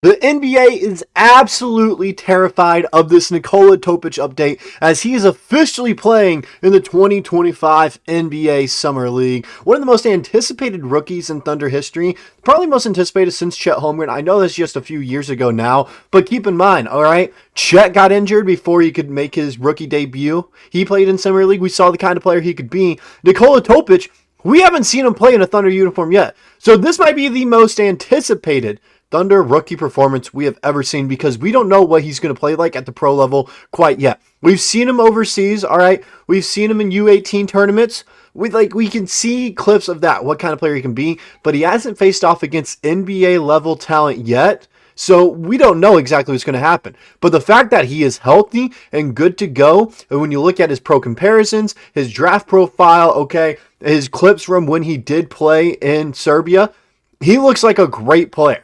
The NBA is absolutely terrified of this Nikola Topić update as he is officially playing in the 2025 NBA Summer League. One of the most anticipated rookies in Thunder history, probably most anticipated since Chet Holmgren. I know that's just a few years ago now, but keep in mind, all right, Chet got injured before he could make his rookie debut. He played in Summer League. We saw the kind of player he could be. Nikola Topić, we haven't seen him play in a Thunder uniform yet. So this might be the most anticipated Thunder rookie performance we have ever seen because we don't know what he's going to play like at the pro level quite yet. We've seen him overseas, all right? We've seen him in U18 tournaments. We can see clips of that, what kind of player he can be, but he hasn't faced off against NBA level talent yet. So we don't know exactly what's going to happen. But the fact that he is healthy and good to go, and when you look at his pro comparisons, his draft profile, okay, his clips from when he did play in Serbia, he looks like a great player.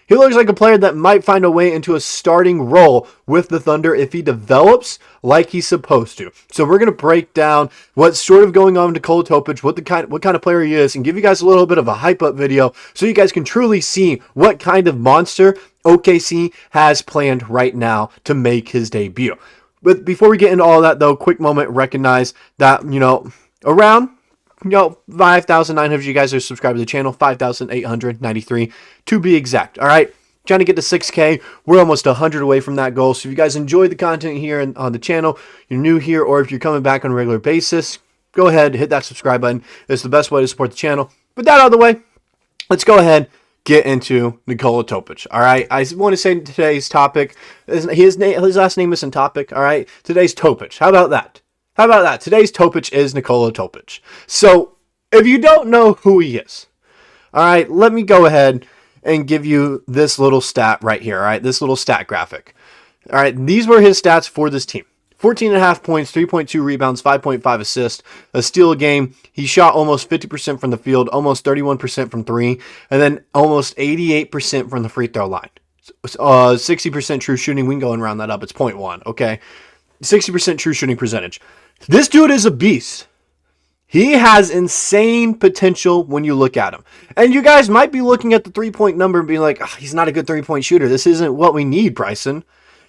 He looks like a player that might find a way into a starting role with the Thunder if he develops like he's supposed to. So we're going to break down what's sort of going on with Nikola Topić, what kind of player he is, and give you guys a little bit of a hype up video so you guys can truly see what kind of monster OKC has planned right now to make his debut. But before we get into all that though, quick moment, recognize that, around 5,900 of you guys are subscribed to the channel, 5,893 to be exact. All right, trying to get to 6K. We're almost 100 away from that goal. So if you guys enjoyed the content here on the channel, you're new here, or if you're coming back on a regular basis, go ahead, hit that subscribe button. It's the best way to support the channel. With that out of the way, let's go ahead, get into Nikola Topić. All right, I want to say today's topic, his last name isn't Topic. All right, today's Topić. How about that? Today's Topić is Nikola Topić. So, if you don't know who he is, all right, let me go ahead and give you this little stat right here, all right, this little stat graphic. All right, these were his stats for this team. 14.5 points, 3.2 rebounds, 5.5 assists, a steal a game. He shot almost 50% from the field, almost 31% from three, and then almost 88% from the free throw line. 60% true shooting. We can go and round that up. It's 0.1, okay? 60% true shooting percentage. This dude is a beast. He has insane potential when you look at him. And you guys might be looking at the three-point number and being like, oh, he's not a good three-point shooter. This isn't what we need, Bryson.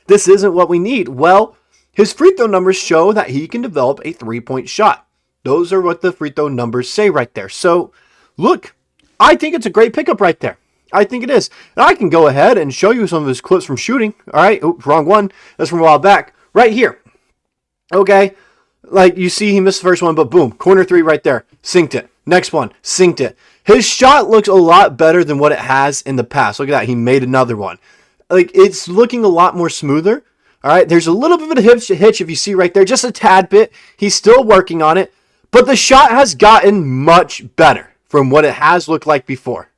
This isn't what we need. Well, his free throw numbers show that he can develop a three-point shot. Those are what the free throw numbers say right there. So, look, I think it's a great pickup right there. I think it is. And I can go ahead and show you some of his clips from shooting. All right, oops, wrong one. That's from a while back. Right here. Okay. Like you see, he missed the first one, but boom, corner three right there. Synced it. Next one, synced it. His shot looks a lot better than what it has in the past. Look at that. He made another one. Like, it's looking a lot more smoother. All right. There's a little bit of a hitch if you see right there, just a tad bit. He's still working on it, but the shot has gotten much better from what it has looked like before.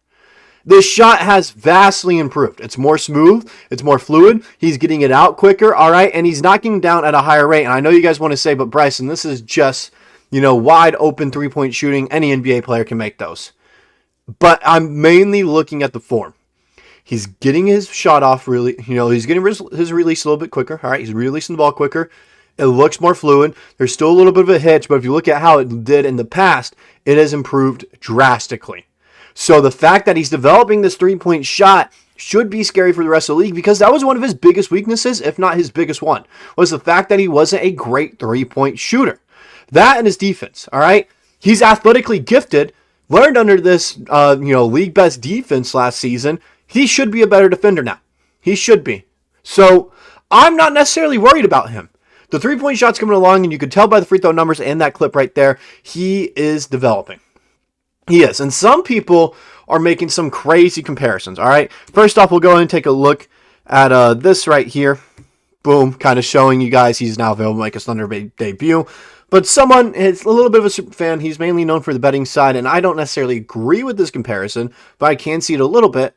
This shot has vastly improved. It's more smooth. It's more fluid. He's getting it out quicker, all right? And he's knocking down at a higher rate. And I know you guys want to say, but Bryson, this is just, wide open three-point shooting. Any NBA player can make those. But I'm mainly looking at the form. He's getting his shot off really, he's getting his release a little bit quicker, all right? He's releasing the ball quicker. It looks more fluid. There's still a little bit of a hitch, but if you look at how it did in the past, it has improved drastically. So the fact that he's developing this three-point shot should be scary for the rest of the league because that was one of his biggest weaknesses, if not his biggest one, was the fact that he wasn't a great three-point shooter. That and his defense, all right? He's athletically gifted, learned under this, league best defense last season. He should be a better defender now. He should be. So I'm not necessarily worried about him. The three-point shot's coming along, and you could tell by the free throw numbers and that clip right there, he is developing. He is. And some people are making some crazy comparisons, all right? First off, we'll go ahead and take a look at this right here. Boom, kind of showing you guys he's now available to make his Thunder debut. But someone is a little bit of a super fan. He's mainly known for the betting side, and I don't necessarily agree with this comparison, but I can see it a little bit,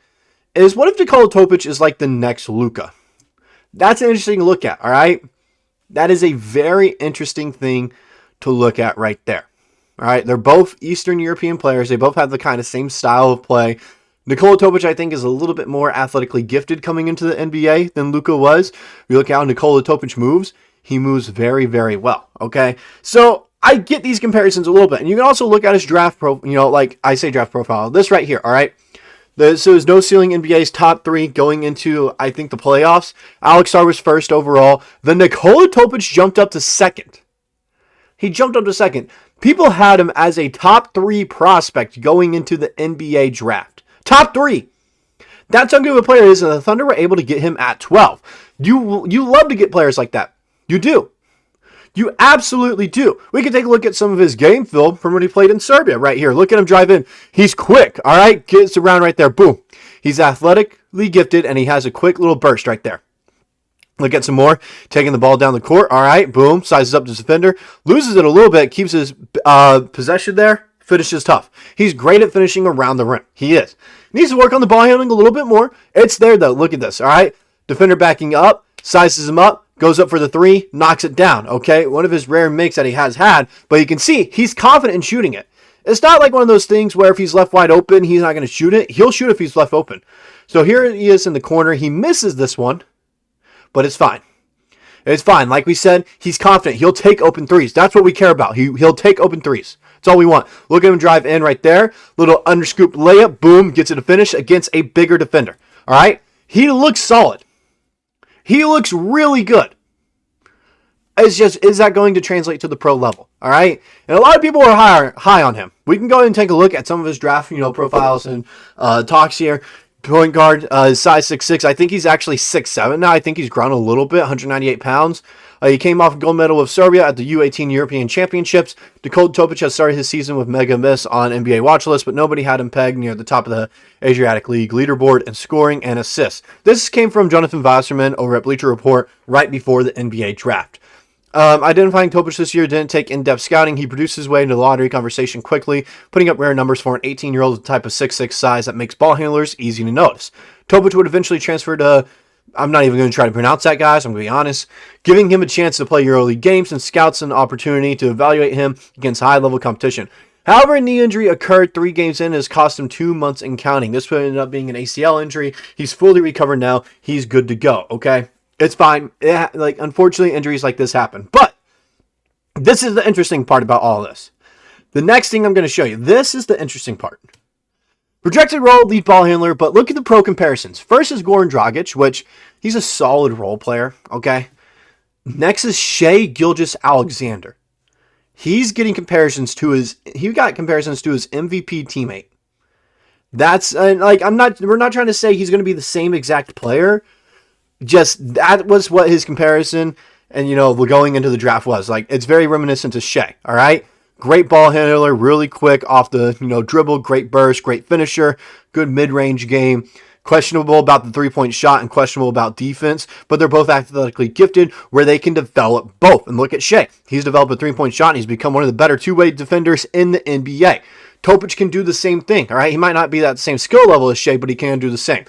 is what if Nikola Topić is like the next Luka? That's an interesting look at, all right? That is a very interesting thing to look at right there. All right, they're both Eastern European players. They both have the kind of same style of play. Nikola Topić, I think, is a little bit more athletically gifted coming into the NBA than Luka was. If you look at how Nikola Topić moves, he moves very, very well, okay? So I get these comparisons a little bit. And you can also look at his draft draft profile. This right here, all right? So there's no ceiling NBA's top 3 going into, I think, the playoffs. Alex Sarr was first overall. Then Nikola Topić jumped up to second. He jumped up to second. People had him as a top 3 prospect going into the NBA draft. Top 3. That's how good of a player he is, and the Thunder were able to get him at 12. You love to get players like that. You do. You absolutely do. We can take a look at some of his game film from when he played in Serbia right here. Look at him drive in. He's quick, all right? Gets around right there. Boom. He's athletically gifted, and he has a quick little burst right there. Look at some more. Taking the ball down the court. All right. Boom. Sizes up his defender. Loses it a little bit. Keeps his possession there. Finishes tough. He's great at finishing around the rim. He is. Needs to work on the ball handling a little bit more. It's there, though. Look at this. All right. Defender backing up. Sizes him up. Goes up for the 3, knocks it down, okay? One of his rare makes that he has had, but you can see he's confident in shooting it. It's not like one of those things where if he's left wide open, he's not going to shoot it. He'll shoot if he's left open. So here he is in the corner. He misses this one, but it's fine. It's fine. Like we said, he's confident. He'll take open threes. That's what we care about. He'll take open threes. That's all we want. Look at him drive in right there. Little underscoop layup. Boom. Gets it to finish against a bigger defender. All right? He looks solid. He looks really good. It's just, is that going to translate to the pro level? All right? And a lot of people are high on him. We can go ahead and take a look at some of his draft, profiles and talks here. Point guard, size 6'6". I think he's actually 6'7" now. I think he's grown a little bit, 198 pounds. He came off a gold medal with Serbia at the U18 European Championships. Nikola Topić has started his season with mega miss on NBA watch list, but nobody had him pegged near the top of the Adriatic League leaderboard in scoring and assists. This came from Jonathan Wasserman over at Bleacher Report right before the NBA draft. Identifying Topić this year didn't take in-depth scouting. He produced his way into the lottery conversation quickly, putting up rare numbers for an 18-year-old with the type of 6'6" size that makes ball handlers easy to notice. Topić would eventually transfer to, I'm not even going to try to pronounce that, guys, I'm going to be honest, giving him a chance to play EuroLeague games and scouts an opportunity to evaluate him against high-level competition. However, a knee injury occurred 3 games in and has cost him 2 months in counting. This ended up being an ACL injury. He's fully recovered now. He's good to go, okay? It's fine. Unfortunately, injuries like this happen. But this is the interesting part about all this. The next thing I'm going to show you. This is the interesting part. Projected role, lead ball handler, but look at the pro comparisons. First is Goran Dragic, which he's a solid role player, okay? Next is Shai Gilgeous-Alexander. He got comparisons to his MVP teammate. That's we're not trying to say he's going to be the same exact player. Just that was what his comparison and going into the draft was. It's very reminiscent to Shai, all right? Great ball handler, really quick off the dribble, great burst, great finisher, good mid-range game. Questionable about the three-point shot and questionable about defense, but they're both athletically gifted where they can develop both. And look at Shai. He's developed a three-point shot and he's become one of the better two-way defenders in the NBA. Topić can do the same thing, all right? He might not be that same skill level as Shai, but he can do the same.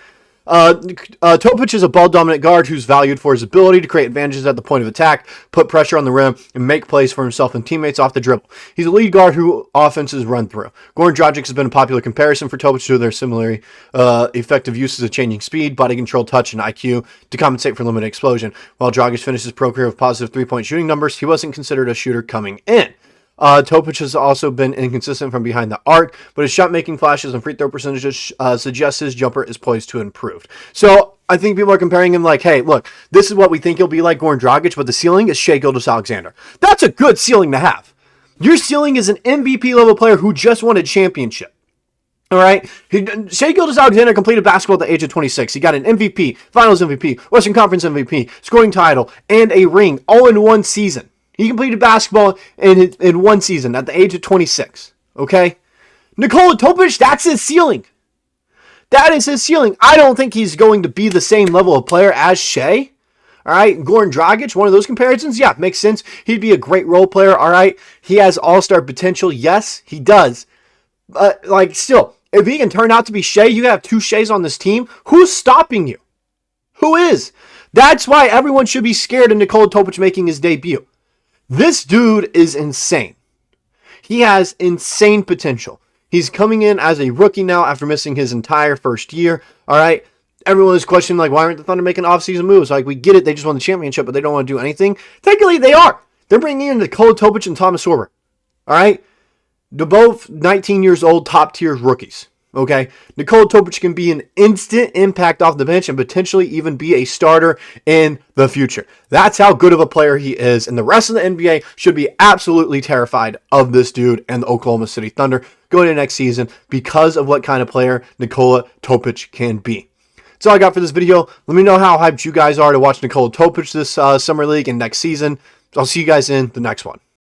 Topić is a ball-dominant guard who's valued for his ability to create advantages at the point of attack, put pressure on the rim, and make plays for himself and teammates off the dribble. He's a lead guard who offenses run through. Goran Dragic has been a popular comparison for Topić due to their similarly effective uses of changing speed, body control, touch, and IQ to compensate for limited explosion. While Dragic finished his pro career with positive three-point shooting numbers, he wasn't considered a shooter coming in. Topić has also been inconsistent from behind the arc, but his shot-making flashes and free throw percentages suggest his jumper is poised to improve. So I think people are comparing him like, hey, look, this is what we think he'll be like Goran Dragic, but the ceiling is Shai Gilgeous-Alexander. That's a good ceiling to have. Your ceiling is an MVP-level player who just won a championship. All right? Shai Gilgeous-Alexander completed basketball at the age of 26. He got an MVP, Finals MVP, Western Conference MVP, scoring title, and a ring all in one season. He completed basketball in one season at the age of 26. Okay? Nikola Topić, that's his ceiling. That is his ceiling. I don't think he's going to be the same level of player as Shai. All right? Goran Dragic, one of those comparisons? Yeah, makes sense. He'd be a great role player. All right? He has all-star potential. Yes, he does. Still, if he can turn out to be Shai, you have 2 Shais on this team. Who's stopping you? Who is? That's why everyone should be scared of Nikola Topić making his debut. This dude is insane. He has insane potential. He's coming in as a rookie now after missing his entire first year. All right. Everyone is questioning, why aren't the Thunder making offseason moves? We get it. They just won the championship, but they don't want to do anything. Technically, they are. They're bringing in Nikola Topić and Thomas Sorber. All right. They're both 19 years old, top tier rookies. Okay, Nikola Topić can be an instant impact off the bench and potentially even be a starter in the future. That's how good of a player he is, and the rest of the NBA should be absolutely terrified of this dude and the Oklahoma City Thunder going into next season because of what kind of player Nikola Topić can be. That's all I got for this video. Let me know how hyped you guys are to watch Nikola Topić this summer league and next season. I'll see you guys in the next one.